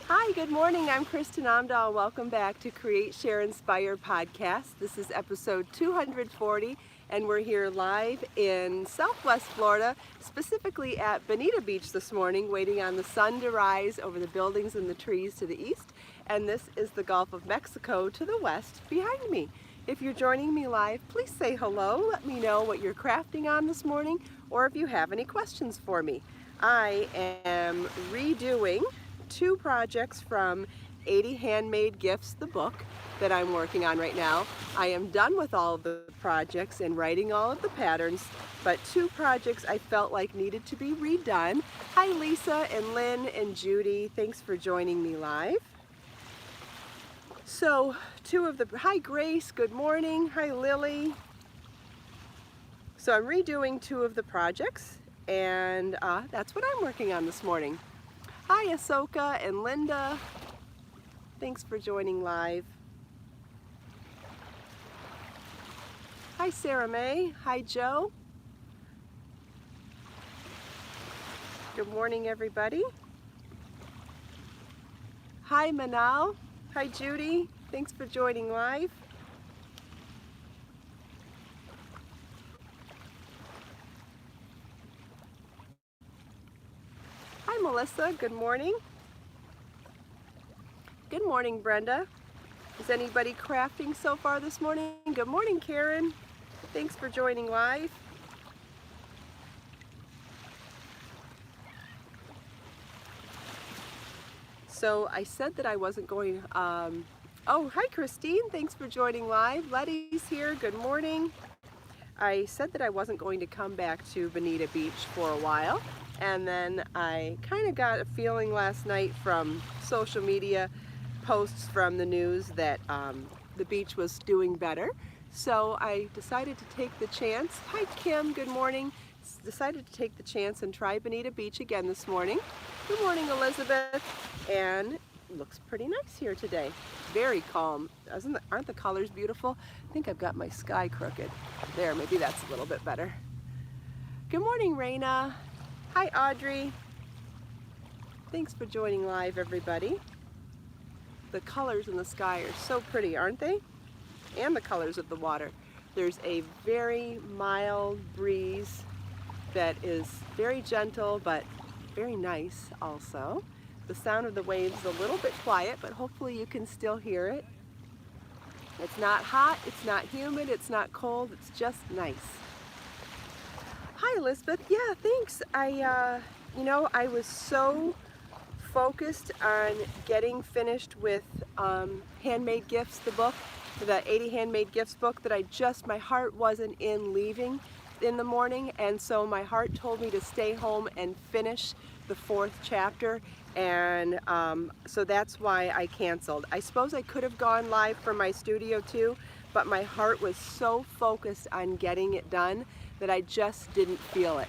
Hi, good morning. I'm Kristin Omdahl. Welcome back to Create, Share, Inspire podcast. This is episode 240, and we're here live in Southwest Florida, specifically at Bonita Beach this morning, waiting on the sun to rise over the buildings and the trees to the east. And this is the Gulf of Mexico to the west behind me. If you're joining me live, please say hello. Let me know what you're crafting on this morning, or if you have any questions for me. I am redoing two projects from 80 Handmade Gifts, the book that I'm working on right now. I am done with all of the projects and writing all of the patterns, but two projects I felt like needed to be redone. Hi Lisa and Lynn and Judy, thanks for joining me live. So hi Grace, good morning. Hi Lily. So I'm redoing two of the projects, and that's what I'm working on this morning. Hi Ahsoka and Linda, thanks for joining live. Hi Sarah May, hi Joe. Good morning everybody. Hi Manal, hi Judy, thanks for joining live. Hi Melissa, good morning. Good morning Brenda. Is anybody crafting so far this morning? Good morning Karen. Thanks for joining live. So I said that I wasn't going, oh hi Christine, thanks for joining live. Letty's here, good morning. I said that I wasn't going to come back to Bonita Beach for a while, and then I kind of got a feeling last night from social media posts from the news that the beach was doing better. So I decided to take the chance. Hi Kim, good morning. Decided to take the chance and try Bonita Beach again this morning. Good morning Elizabeth. And it looks pretty nice here today. Very calm. Aren't the colors beautiful? I think I've got my sky crooked. There, maybe that's a little bit better. Good morning Raina. Hi Audrey. Thanks for joining live everybody. The colors in the sky are so pretty, aren't they? And the colors of the water. There's a very mild breeze that is very gentle but very nice also. The sound of the waves is a little bit quiet, but hopefully you can still hear it. It's not hot, it's not humid, it's not cold, it's just nice. Hi Elizabeth, yeah, thanks. I was so focused on getting finished with Handmade Gifts, the book, the 80 Handmade Gifts book, that my heart wasn't in leaving in the morning, and so my heart told me to stay home and finish the 4th chapter, and so that's why I canceled. I suppose I could have gone live from my studio too, but my heart was so focused on getting it done that I just didn't feel it.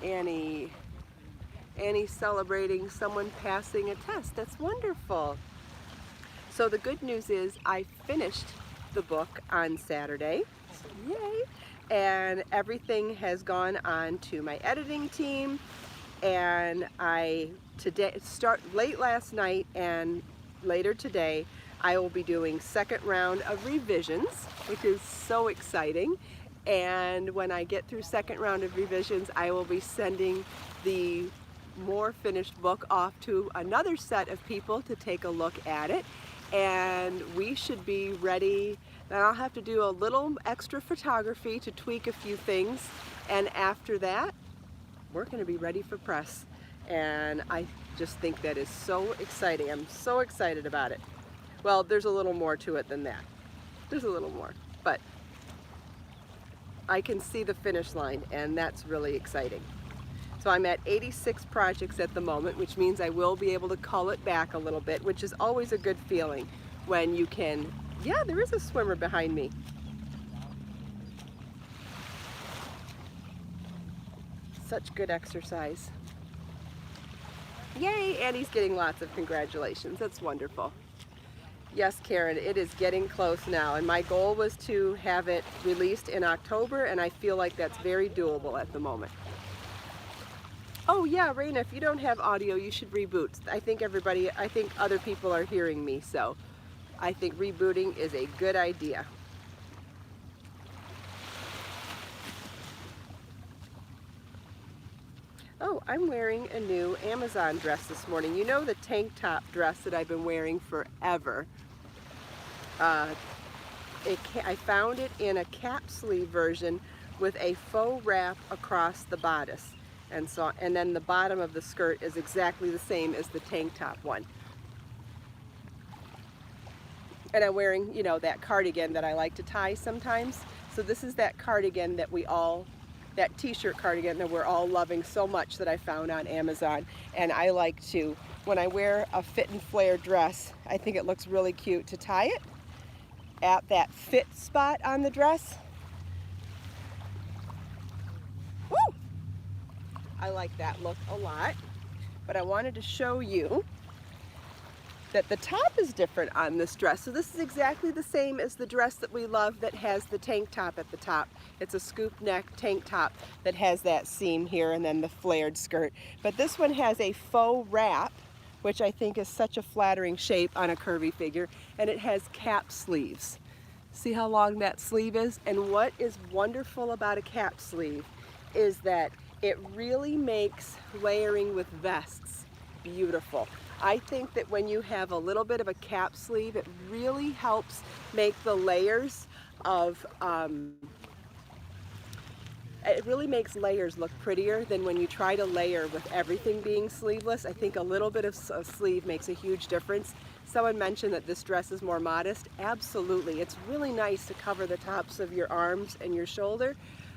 Annie celebrating someone passing a test. That's wonderful. So the good news is I finished the book on Saturday. Yay! And everything has gone on to my editing team, and start late last night and later today I will be doing second round of revisions, which is so exciting. And when I get through second round of revisions, I will be sending the more finished book off to another set of people to take a look at it, and we should be ready. Then I'll have to do a little extra photography to tweak a few things, and after that we're going to be ready for press, and I just think that is so exciting. I'm so excited about it. Well, there's a little more to it than that. There's a little more, but I can see the finish line, and that's really exciting. So I'm at 86 projects at the moment, which means I will be able to cull it back a little bit, which is always a good feeling when you can. Yeah, there is a swimmer behind me. Such good exercise. Yay, Annie's getting lots of congratulations. That's wonderful. Yes, Karen, it is getting close now, and my goal was to have it released in October, and I feel like that's very doable at the moment. Oh yeah, Raina, if you don't have audio, you should reboot. I think other people are hearing me, so I think rebooting is a good idea. Oh, I'm wearing a new Amazon dress this morning. You know, the tank top dress that I've been wearing forever. I found it in a cap sleeve version with a faux wrap across the bodice. And then the bottom of the skirt is exactly the same as the tank top one. And I'm wearing, you know, that cardigan that I like to tie sometimes. So this is that cardigan that that t-shirt cardigan that we're all loving so much that I found on Amazon. And I like to, when I wear a fit and flare dress, I think it looks really cute to tie it at that fit spot on the dress. Woo! I like that look a lot. But I wanted to show you that the top is different on this dress. So this is exactly the same as the dress that we love that has the tank top at the top. It's a scoop neck tank top that has that seam here and then the flared skirt. But this one has a faux wrap, which I think is such a flattering shape on a curvy figure, and it has cap sleeves. See how long that sleeve is? And what is wonderful about a cap sleeve is that it really makes layering with vests beautiful. I think that when you have a little bit of a cap sleeve, it really helps make the layers of, it really makes layers look prettier than when you try to layer with everything being sleeveless. I think a little bit of a sleeve makes a huge difference. Someone mentioned that this dress is more modest. Absolutely. It's really nice to cover the tops of your arms and your shoulder.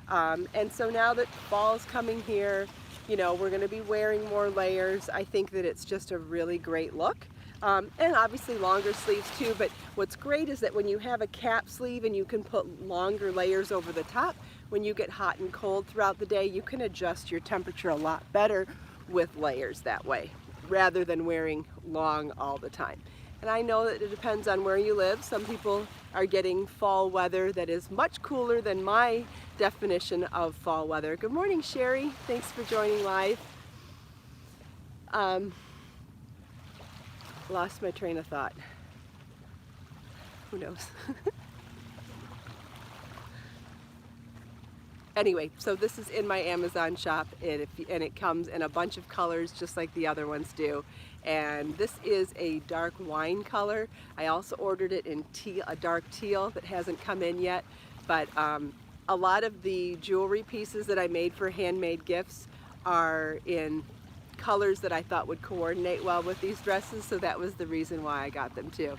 And so now that fall's coming here, you know, we're going to be wearing more layers. I think that it's just a really great look. And obviously longer sleeves too, but what's great is that when you have a cap sleeve and you can put longer layers over the top, when you get hot and cold throughout the day, you can adjust your temperature a lot better with layers that way, rather than wearing long all the time. And I know that it depends on where you live. Some people are getting fall weather that is much cooler than my definition of fall weather. Good morning, Sherry. Thanks for joining live. Lost my train of thought. Who knows? Anyway, so this is in my Amazon shop, and it comes in a bunch of colors just like the other ones do. And this is a dark wine color. I also ordered it in teal, a dark teal that hasn't come in yet. But a lot of the jewelry pieces that I made for handmade gifts are in colors that I thought would coordinate well with these dresses, so that was the reason why I got them too.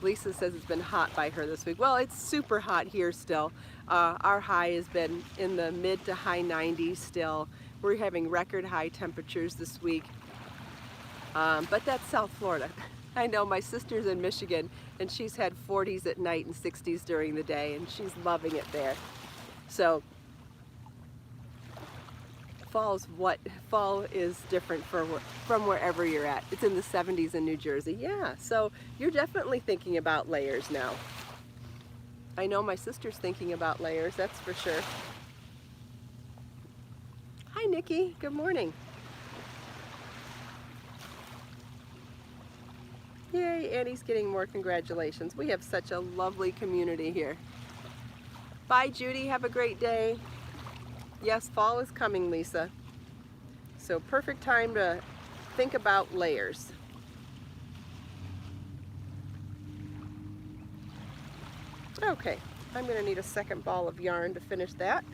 Lisa says it's been hot by her this week. Well, it's super hot here still. Our high has been in the mid to high 90s still. We're having record high temperatures this week. But that's South Florida. I know my sister's in Michigan and she's had 40s at night and 60s during the day, and she's loving it there. So fall is different from wherever you're at. It's in the 70s in New Jersey. Yeah, so you're definitely thinking about layers now. I know my sister's thinking about layers, that's for sure. Hi Nikki, good morning. Yay, Annie's getting more congratulations. We have such a lovely community here. Bye Judy, have a great day. Yes, fall is coming, Lisa. So perfect time to think about layers. Okay, I'm gonna need a second ball of yarn to finish that.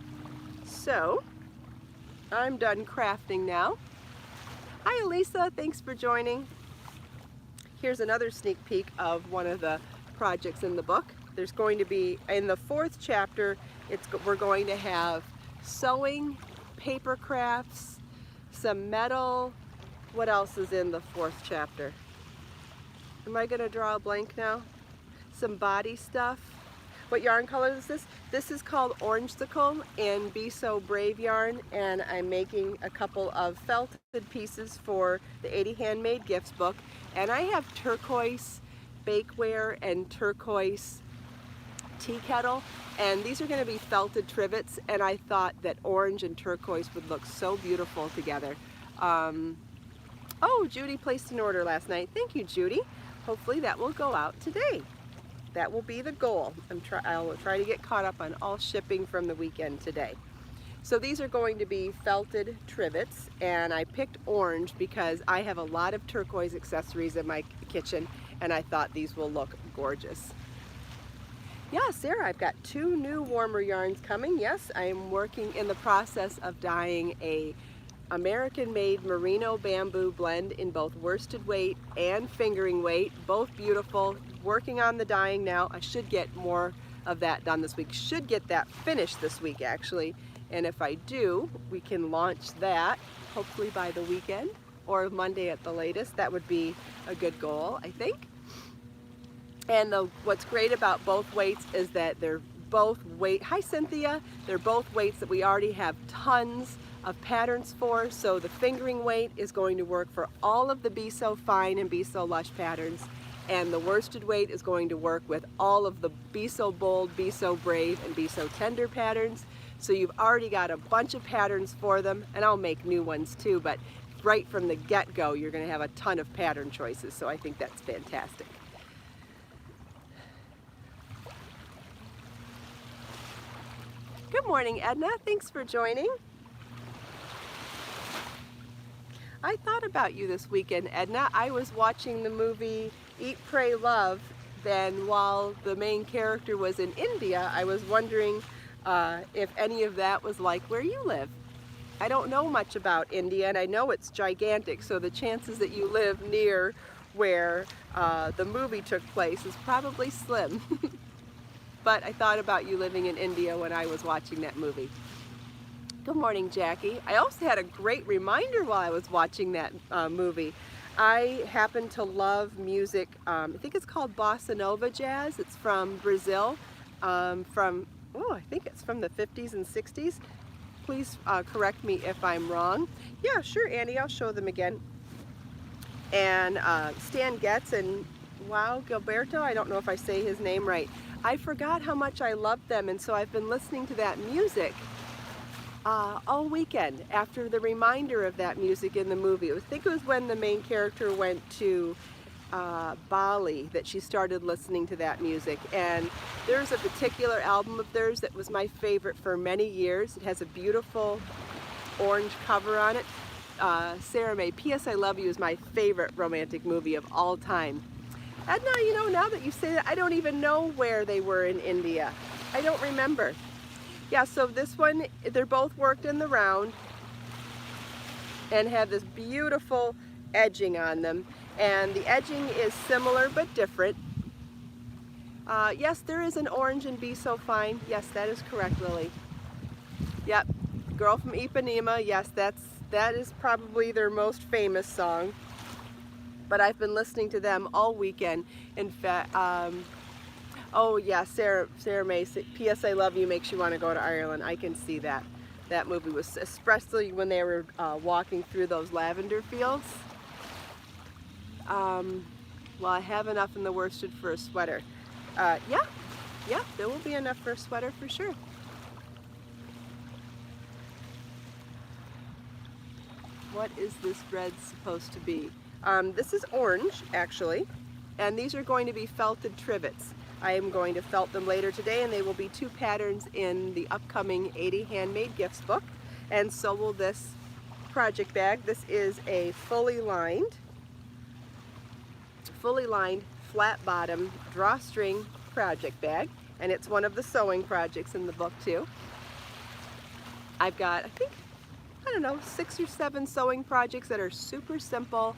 So, I'm done crafting now. Hi Elisa, thanks for joining. Here's another sneak peek of one of the projects in the book. There's going to be, in the 4th chapter, we're going to have sewing, paper crafts, some metal. What else is in the 4th chapter? Am I going to draw a blank now? Some body stuff. What yarn color is this? This is called Orangesicle in Be So Brave yarn, and I'm making a couple of felted pieces for the 80 Handmade Gifts book. And I have turquoise bakeware and turquoise tea kettle, and these are going to be felted trivets, and I thought that orange and turquoise would look so beautiful together. Oh, Judy placed an order last night. Thank you, Judy. Hopefully that will go out today. That will be the goal. I'll try to get caught up on all shipping from the weekend today. So these are going to be felted trivets, and I picked orange because I have a lot of turquoise accessories in my kitchen, and I thought these will look gorgeous. Yeah, Sarah, I've got 2 new warmer yarns coming. Yes, I am working in the process of dyeing a American-made merino bamboo blend in both worsted weight and fingering weight, both beautiful. Working on the dyeing now. I should get more of that done this week. Should get that finished this week, actually. And if I do, we can launch that hopefully by the weekend or Monday at the latest. That would be a good goal, I think. And what's great about both weights is that they're both weight. Hi, Cynthia. They're both weights that we already have tons of patterns for. So the fingering weight is going to work for all of the Be So Fine and Be So Lush patterns. And the worsted weight is going to work with all of the Be So Bold, Be So Brave, and Be So Tender patterns. So you've already got a bunch of patterns for them, and I'll make new ones too, but right from the get-go, you're going to have a ton of pattern choices, so I think that's fantastic. Good morning, Edna. Thanks for joining. I thought about you this weekend, Edna. I was watching the movie Eat, Pray, Love. Then while the main character was in India, I was wondering if any of that was like where you live. I don't know much about India, and I know it's gigantic, so the chances that you live near where the movie took place is probably slim. But I thought about you living in India when I was watching that movie. Good morning, Jackie. I also had a great reminder while I was watching that movie. I happen to love music, I think it's called Bossa Nova Jazz. It's from Brazil, I think it's from the 50s and 60s. Please correct me if I'm wrong. Yeah, sure, Annie, I'll show them again. And Stan Getz and Wow Gilberto, I don't know if I say his name right. I forgot how much I loved them, and so I've been listening to that music all weekend after the reminder of that music in the movie. I think it was when the main character went to Bali that she started listening to that music. And there's a particular album of theirs that was my favorite for many years. It has a beautiful orange cover on it. Sarah May, P.S. I Love You is my favorite romantic movie of all time. Edna, you know, now that you say that, I don't even know where they were in India. I don't remember. Yeah, so this one, they're both worked in the round and have this beautiful edging on them. And the edging is similar but different. Yes, there is an orange in Be So Fine. Yes, that is correct, Lily. Yep, Girl from Ipanema. Yes, that is probably their most famous song. But I've been listening to them all weekend. In fact, oh yeah, Sarah May, P.S. I Love You makes you want to go to Ireland. I can see that. That movie was, especially when they were walking through those lavender fields. Well, I have enough in the worsted for a sweater. Yeah, there will be enough for a sweater for sure. What is this red supposed to be? This is orange, actually, and these are going to be felted trivets. I am going to felt them later today, and they will be 2 patterns in the upcoming 80 Handmade Gifts book, and so will this project bag. This is a fully lined, flat bottom drawstring project bag, and it's one of the sewing projects in the book too. I've got, I don't know, 6 or 7 sewing projects that are super simple,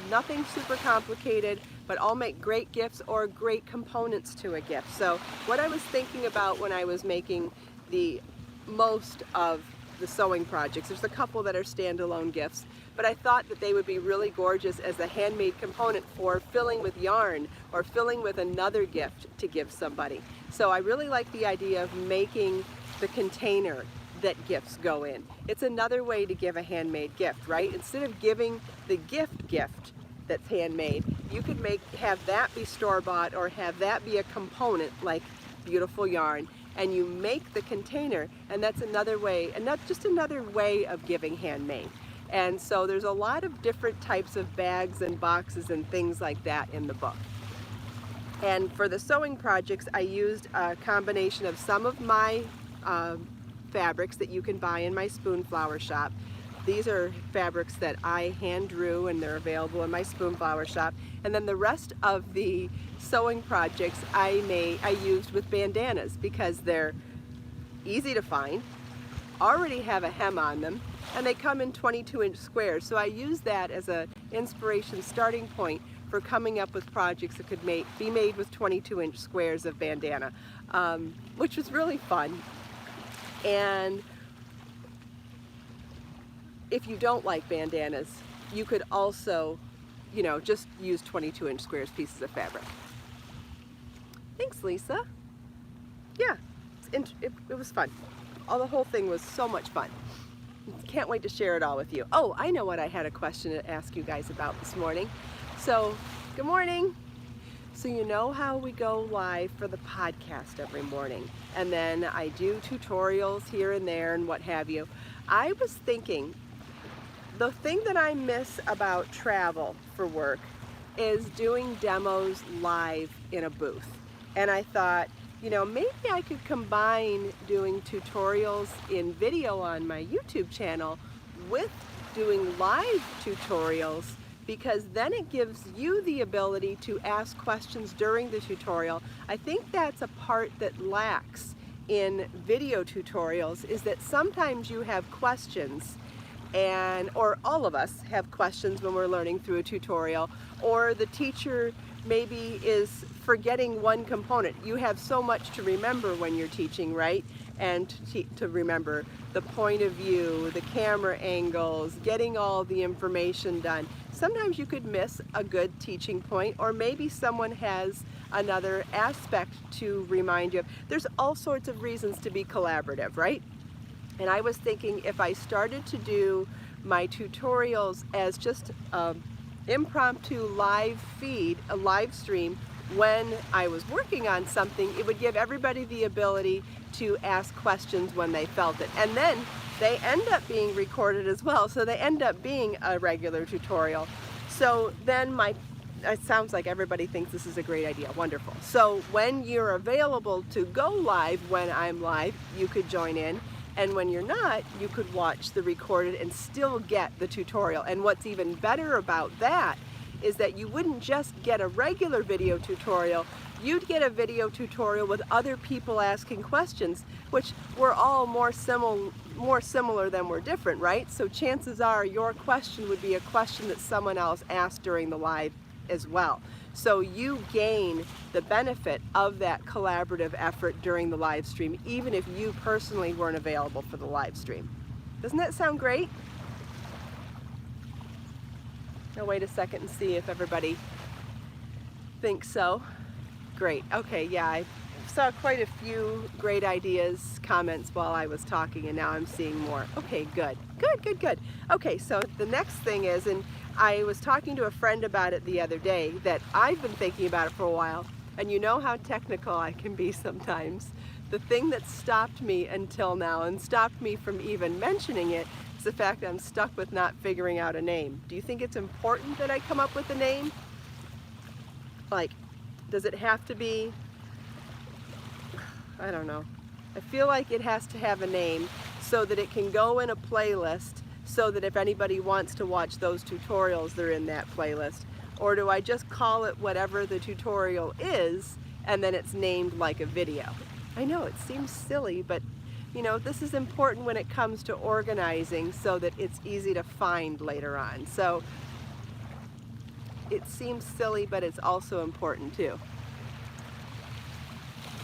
nothing super complicated, but all make great gifts or great components to a gift. So what I was thinking about when I was making the most of the sewing projects, there's a couple that are standalone gifts, but I thought that they would be really gorgeous as a handmade component for filling with yarn or filling with another gift to give somebody. So I really like the idea of making the container that gifts go in. It's another way to give a handmade gift, right? Instead of giving the gift that's handmade, you could have that be store-bought or have that be a component like beautiful yarn, and you make the container, and that's another way, and just another way of giving handmade. And so there's a lot of different types of bags and boxes and things like that in the book. And for the sewing projects, I used a combination of some of my fabrics that you can buy in my Spoonflower shop. These are fabrics that I hand drew, and they're available in my Spoonflower shop. And then the rest of the sewing projects I used with bandanas because they're easy to find, already have a hem on them, and they come in 22-inch squares. So I use that as an inspiration starting point for coming up with projects that could be made with 22-inch squares of bandana, which was really fun. And if you don't like bandanas, you could also, you know, just use 22-inch squares pieces of fabric. Thanks, Lisa. Yeah, it was fun. The whole thing was so much fun. Can't wait to share it all with you. Oh, I know what I had a question to ask you guys about this morning. So, good morning. So you know how we go live for the podcast every morning, and then I do tutorials here and there and what have you. I was thinking, the thing that I miss about travel for work is doing demos live in a booth. And I thought, you know, maybe I could combine doing tutorials in video on my YouTube channel with doing live tutorials, because then it gives you the ability to ask questions during the tutorial. I think that's a part that lacks in video tutorials, is that sometimes you have questions, or all of us have questions when we're learning through a tutorial, or the teacher maybe is forgetting one component. You have so much to remember when you're teaching, right? And to remember the point of view, the camera angles, getting all the information done. Sometimes you could miss a good teaching point, or maybe someone has another aspect to remind you of. There's all sorts of reasons to be collaborative, right? And I was thinking, if I started to do my tutorials as just an impromptu live feed, a live stream, when I was working on something, it would give everybody the ability to ask questions when they felt it. And then they end up being recorded as well, so they end up being a regular tutorial. So then it sounds like everybody thinks this is a great idea. Wonderful. So when you're available to go live when I'm live, you could join in. And when you're not, you could watch the recorded and still get the tutorial. And what's even better about that is that you wouldn't just get a regular video tutorial, you'd get a video tutorial with other people asking questions, which we're all more similar than we're different, right? So chances are your question would be a question that someone else asked during the live as well. So you gain the benefit of that collaborative effort during the live stream, even if you personally weren't available for the live stream. Doesn't that sound great? I'll wait a second and see if everybody thinks so. Great. Okay, yeah, I saw quite a few great ideas, comments while I was talking, and now I'm seeing more. Okay, good. Good. Okay, so the next thing is, and I was talking to a friend about it the other day, that I've been thinking about it for a while, and you know how technical I can be sometimes. The thing that stopped me until now and stopped me from even mentioning it is the fact that I'm stuck with not figuring out a name. Do you think it's important that I come up with a name? Like, does it have to be, I don't know. I feel like it has to have a name so that it can go in a playlist, so that if anybody wants to watch those tutorials, they're in that playlist. Or do I just call it whatever the tutorial is, and then it's named like a video? I know it seems silly, but you know, this is important when it comes to organizing so that it's easy to find later on. So it seems silly, but it's also important too.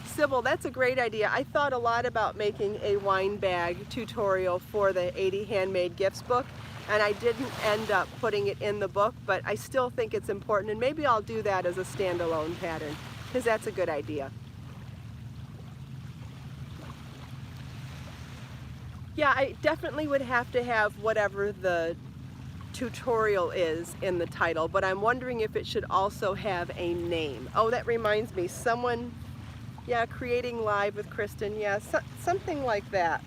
Sybil, that's a great idea. I thought a lot about making a wine bag tutorial for the 80 Handmade Gifts book, and I didn't end up putting it in the book, but I still think it's important, and maybe I'll do that as a standalone pattern, because that's a good idea. Yeah, I definitely would have to have whatever the tutorial is in the title, but I'm wondering if it should also have a name. Oh, that reminds me, someone, yeah, creating live with Kristin, yeah, something like that.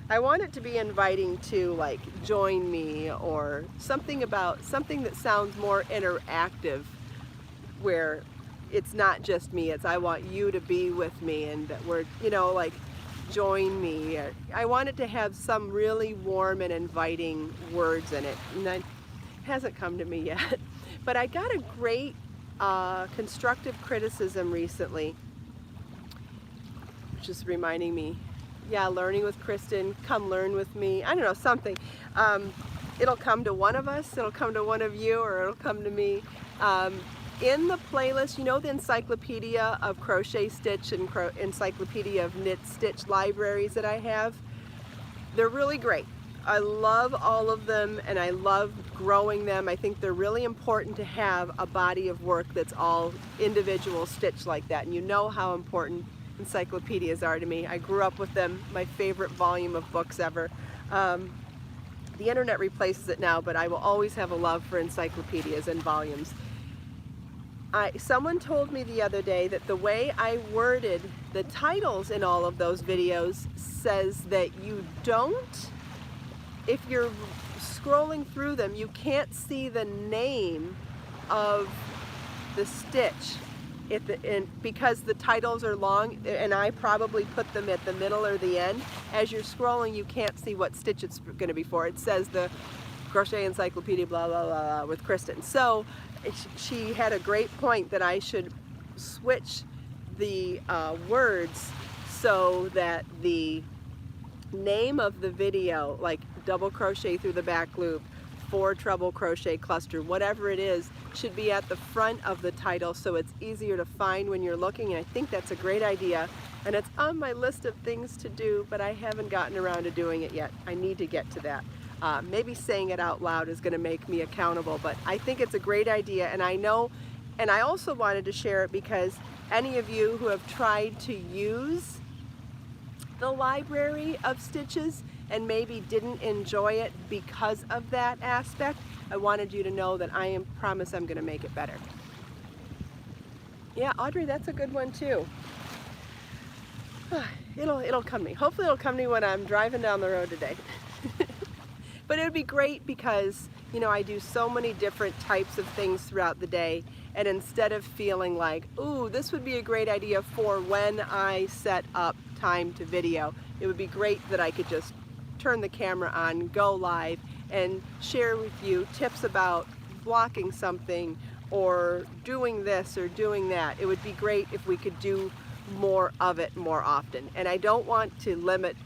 I want it to be inviting to like join me, or something that sounds more interactive, where it's not just me, it's I want you to be with me, and that we're, you know, like join me. I want it to have some really warm and inviting words in it, and that hasn't come to me yet. But I got a great constructive criticism recently, which is reminding me, yeah, learning with Kristin, come learn with me. I don't know, something. It'll come to one of us, it'll come to one of you, or it'll come to me. In the playlist, you know, the Encyclopedia of Crochet Stitch and Encyclopedia of Knit Stitch libraries that I have, they're really great. I love all of them, and I love growing them. I think they're really important to have a body of work that's all individual stitch like that, and you know how important encyclopedias are to me. I grew up with them, my favorite volume of books ever. The internet replaces it now, but I will always have a love for encyclopedias and volumes. Someone told me the other day that the way I worded the titles in all of those videos says that you don't, if you're scrolling through them, you can't see the name of the stitch because the titles are long, and I probably put them at the middle or the end. As you're scrolling, you can't see what stitch it's going to be for. It says the Crochet Encyclopedia blah blah blah with Kristin. So she had a great point that I should switch the words so that the name of the video, like double crochet through the back loop, 4 treble crochet cluster, whatever it is, should be at the front of the title so it's easier to find when you're looking. And I think that's a great idea, and it's on my list of things to do, but I haven't gotten around to doing it yet. I need to get to that. Maybe saying it out loud is going to make me accountable, but I think it's a great idea, and I know, and I also wanted to share it because any of you who have tried to use the library of stitches and maybe didn't enjoy it because of that aspect, I wanted you to know that I promise I'm going to make it better. Yeah, Audrey, that's a good one too. It'll come to me. Hopefully it'll come to me when I'm driving down the road today. But it would be great because, you know, I do so many different types of things throughout the day, and instead of feeling like, ooh, this would be a great idea for when I set up time to video, it would be great that I could just turn the camera on, go live, and share with you tips about blocking something or doing this or doing that. It would be great if we could do more of it more often. And I don't want to limit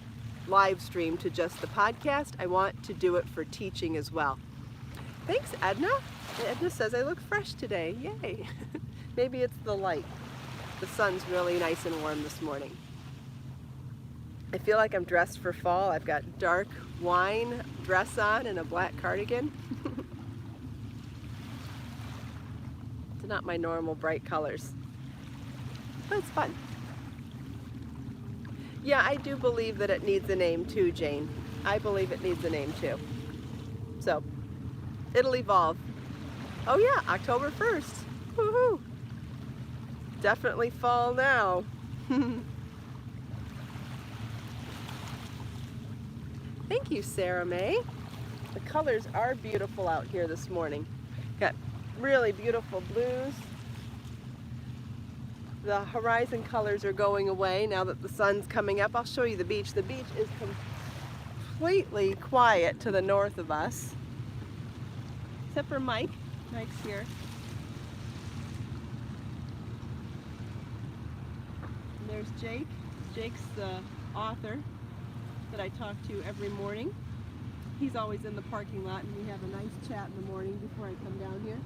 live stream to just the podcast. I want to do it for teaching as well. Thanks, Edna. Edna says I look fresh today. Yay. Maybe it's the light. The sun's really nice and warm this morning. I feel like I'm dressed for fall. I've got dark wine dress on and a black cardigan. It's not my normal bright colors, but it's fun. Yeah, I do believe that it needs a name too, Jane. I believe it needs a name too. So, it'll evolve. Oh yeah, October 1st. Woohoo! Definitely fall now. Thank you, Sarah May. The colors are beautiful out here this morning. Got really beautiful blues. The horizon colors are going away now that the sun's coming up. I'll show you the beach. The beach is completely quiet to the north of us, except for Mike. Mike's here. And there's Jake. Jake's the author that I talk to every morning. He's always in the parking lot, and we have a nice chat in the morning before I come down here.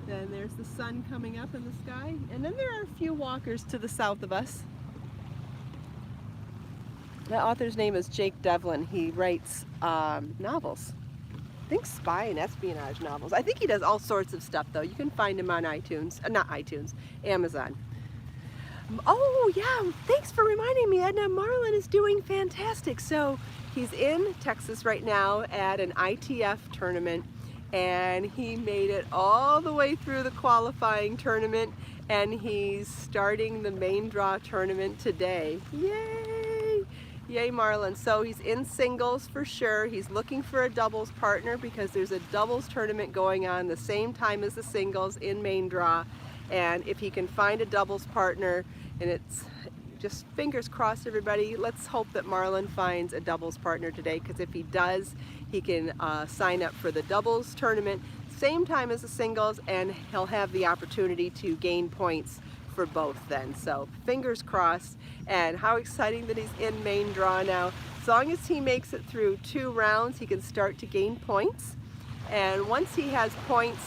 Then there's the sun coming up in the sky, and then there are a few walkers to the south of us. The author's name is Jake Devlin. He writes novels. I think spy and espionage novels. I think he does all sorts of stuff, though. You can find him on iTunes, not iTunes, Amazon. Oh yeah, thanks for reminding me, Edna. Marlin is doing fantastic. So he's in Texas right now at an ITF tournament, and he made it all the way through the qualifying tournament, and he's starting the main draw tournament today. Yay! Yay, Marlin. So he's in singles for sure. He's looking for a doubles partner because there's a doubles tournament going on the same time as the singles in main draw. And if he can find a doubles partner, and it's just fingers crossed, everybody, let's hope that Marlin finds a doubles partner today, because if he does, he can sign up for the doubles tournament same time as the singles, and he'll have the opportunity to gain points for both then. So fingers crossed. And how exciting that he's in main draw now. As long as he makes it through 2 rounds, he can start to gain points. And once he has points,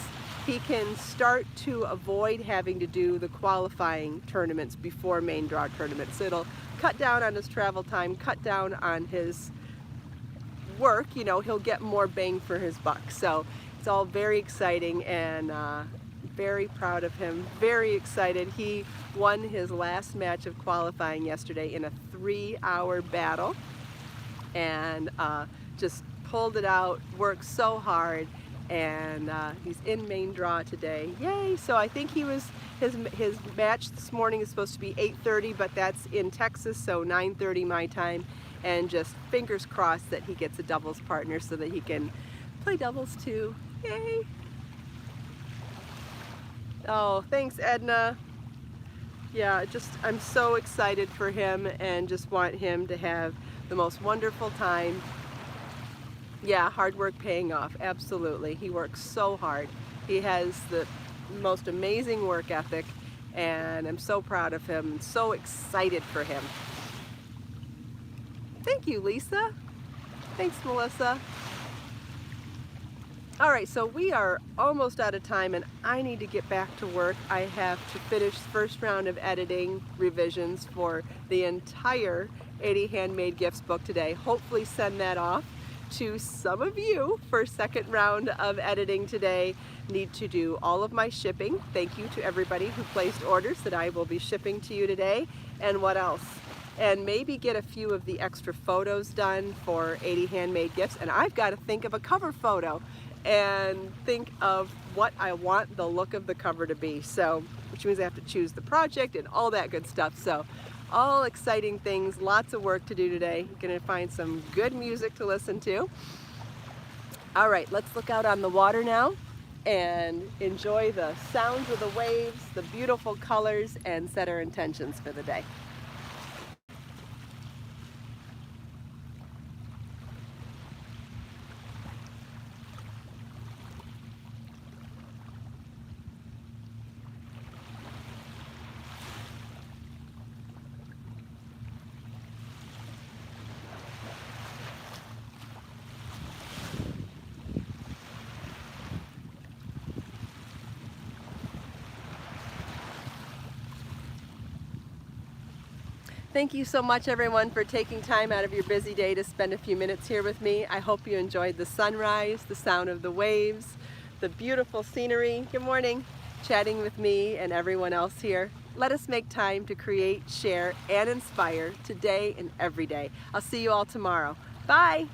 he can start to avoid having to do the qualifying tournaments before main draw tournaments. So it'll cut down on his travel time, cut down on his work. You know, he'll get more bang for his buck. So it's all very exciting, and very proud of him, very excited. He won his last match of qualifying yesterday in a 3-hour battle, and just pulled it out, worked so hard, and he's in main draw today. Yay! So I think he was, his match this morning is supposed to be 8:30, but that's in Texas, so 9:30 my time, and just fingers crossed that he gets a doubles partner so that he can play doubles too. Yay! Oh, thanks, Edna. Yeah, I'm so excited for him, and just want him to have the most wonderful time. Yeah, hard work paying off, absolutely. He works so hard. He has the most amazing work ethic, and I'm so proud of him and so excited for him. Thank you, Lisa. Thanks, Melissa. All right, so we are almost out of time, and I need to get back to work. I have to finish the first round of editing revisions for the entire 80 Handmade Gifts book today. Hopefully send that off to some of you for second round of editing today. Need to do all of my shipping. Thank you to everybody who placed orders that I will be shipping to you today. And what else? And maybe get a few of the extra photos done for 80 Handmade Gifts. And I've got to think of a cover photo and think of what I want the look of the cover to be. So, which means I have to choose the project and all that good stuff. So, all exciting things, lots of work to do today. Gonna find some good music to listen to. All right, let's look out on the water now and enjoy the sounds of the waves, the beautiful colors, and set our intentions for the day. Thank you so much, everyone, for taking time out of your busy day to spend a few minutes here with me. I hope you enjoyed the sunrise, the sound of the waves, the beautiful scenery. Good morning. Chatting with me and everyone else here. Let us make time to create, share, and inspire today and every day. I'll see you all tomorrow. Bye.